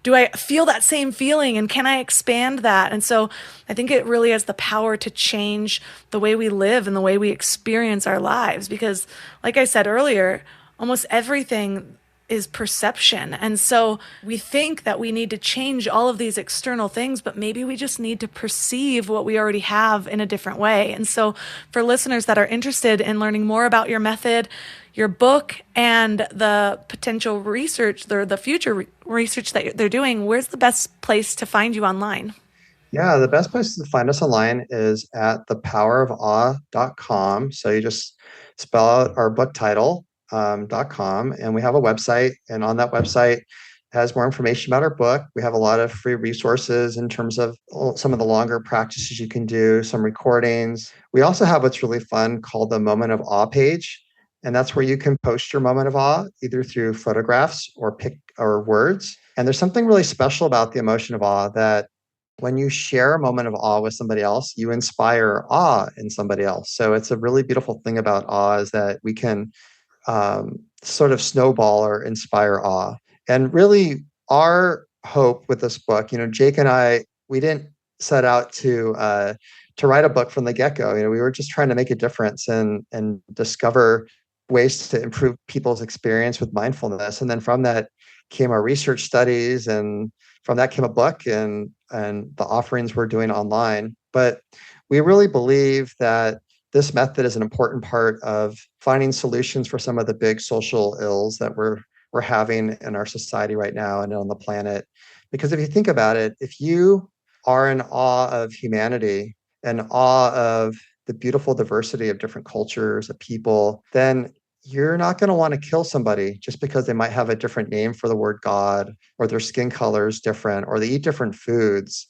do I feel that same feeling, and can I expand that? And so I think it really has the power to change the way we live and the way we experience our lives, because like I said earlier, almost everything is perception. And so we think that we need to change all of these external things, but maybe we just need to perceive what we already have in a different way. And so for listeners that are interested in learning more about your method, your book, and the potential research, the future research that they're doing, where's the best place to find you online? Yeah, the best place to find us online is at thepowerofawe.com. So you just spell out our book title, .com, and we have a website. And on that website has more information about our book. We have a lot of free resources in terms of some of the longer practices you can do, some recordings. We also have what's really fun called the Moment of Awe page. And that's where you can post your moment of awe, either through photographs or words. And there's something really special about the emotion of awe, that when you share a moment of awe with somebody else, you inspire awe in somebody else. So it's a really beautiful thing about awe, is that we can sort of snowball or inspire awe. And really, our hope with this book, Jake and I, we didn't set out to write a book from the get-go. We were just trying to make a difference and discover ways to improve people's experience with mindfulness. And then from that came our research studies, and from that came a book and the offerings we're doing online. But we really believe that this method is an important part of finding solutions for some of the big social ills that we're having in our society right now and on the planet. Because if you think about it, if you are in awe of humanity and awe of the beautiful diversity of different cultures, of people, then you're not going to want to kill somebody just because they might have a different name for the word God, or their skin color is different, or they eat different foods,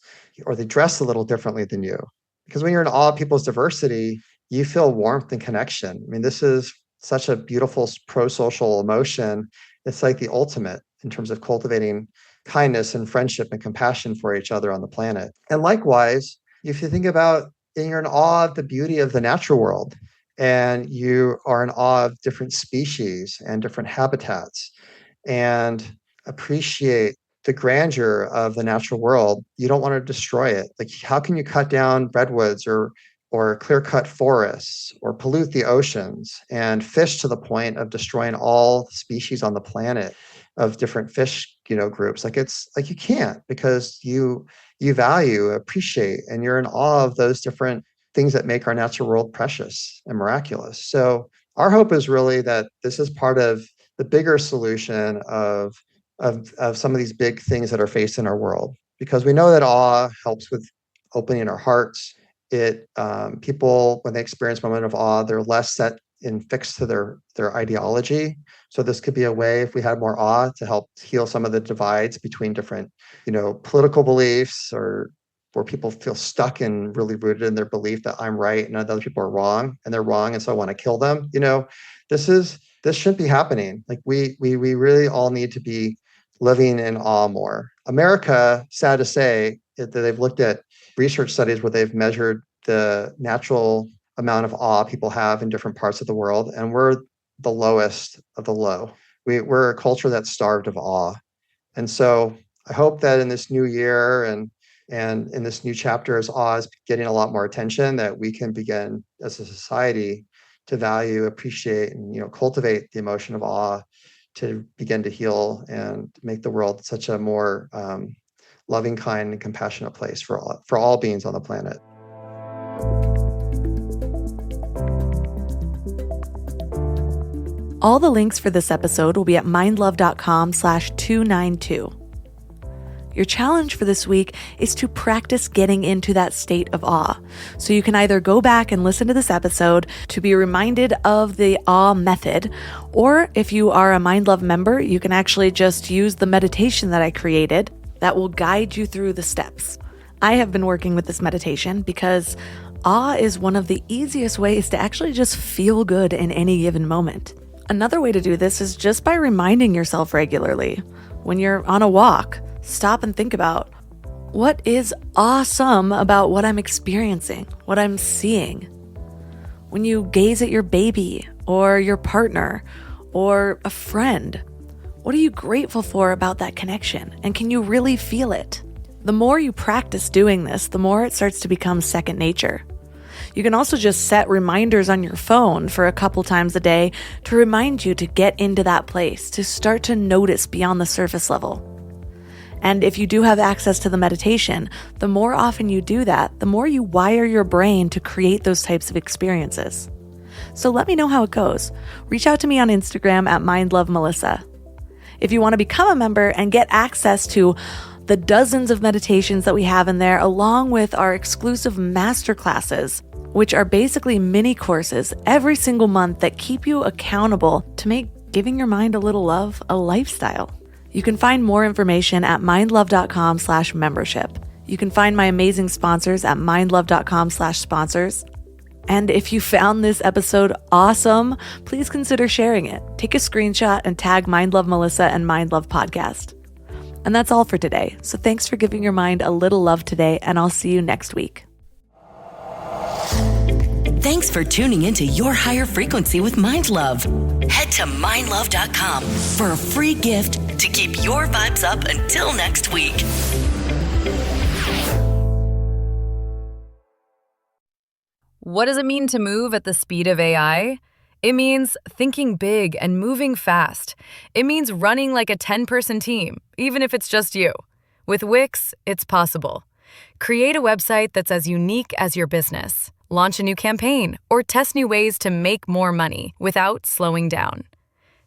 or they dress a little differently than you. Because when you're in awe of people's diversity, you feel warmth and connection. I mean, this is such a beautiful pro-social emotion. It's like the ultimate in terms of cultivating kindness and friendship and compassion for each other on the planet. And likewise, if you think about, and you're in awe of the beauty of the natural world, and you are in awe of different species and different habitats, and appreciate the grandeur of the natural world, you don't want to destroy it. Like, how can you cut down redwoods or clear-cut forests, or pollute the oceans and fish to the point of destroying all species on the planet of different fish, groups? Like, it's like you can't, because you value, appreciate, and you're in awe of those different things that make our natural world precious and miraculous. So our hope is really that this is part of the bigger solution of some of these big things that are faced in our world, because we know that awe helps with opening our hearts. People, when they experience a moment of awe, they're less set and fixed to their ideology. So this could be a way, if we had more awe, to help heal some of the divides between different, political beliefs, or where people feel stuck and really rooted in their belief that I'm right and other people are wrong, and they're wrong, and so I want to kill them. This shouldn't be happening. Like, we really all need to be living in awe more. America, sad to say, that they've looked at research studies where they've measured the natural amount of awe people have in different parts of the world, and we're the lowest of the low. We're a culture that's starved of awe. And so I hope that in this new year and in this new chapter, as awe is getting a lot more attention, that we can begin as a society to value, appreciate, and cultivate the emotion of awe, to begin to heal and make the world such a more loving, kind, and compassionate place for all beings on the planet. All the links for this episode will be at mindlove.com/292. Your challenge for this week is to practice getting into that state of awe. So you can either go back and listen to this episode to be reminded of the awe method, or if you are a Mind Love member, you can actually just use the meditation that I created that will guide you through the steps. I have been working with this meditation because awe is one of the easiest ways to actually just feel good in any given moment. Another way to do this is just by reminding yourself regularly. When you're on a walk, stop and think about, what is awesome about what I'm experiencing, what I'm seeing? When you gaze at your baby or your partner or a friend, What are you grateful for about that connection? And can you really feel it? The more you practice doing this, the more it starts to become second nature. You can also just set reminders on your phone for a couple times a day to remind you to get into that place, to start to notice beyond the surface level. And if you do have access to the meditation, the more often you do that, the more you wire your brain to create those types of experiences. So let me know how it goes. Reach out to me on Instagram at mindlovemelissa. If you want to become a member and get access to the dozens of meditations that we have in there, along with our exclusive masterclasses, which are basically mini courses every single month that keep you accountable to make giving your mind a little love a lifestyle. You can find more information at mindlove.com/membership. You can find my amazing sponsors at mindlove.com/sponsors. And if you found this episode awesome, please consider sharing it. Take a screenshot and tag Mindlove Melissa and Mindlove Podcast. And that's all for today. So thanks for giving your mind a little love today, and I'll see you next week. Thanks for tuning into Your Higher Frequency with Mind Love. Head to mindlove.com for a free gift to keep your vibes up until next week. What does it mean to move at the speed of AI? It means thinking big and moving fast. It means running like a 10-person team, even if it's just you. With Wix, it's possible. Create a website that's as unique as your business. Launch a new campaign or test new ways to make more money without slowing down.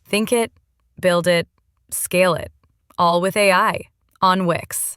Think it, build it, scale it, all with AI on Wix.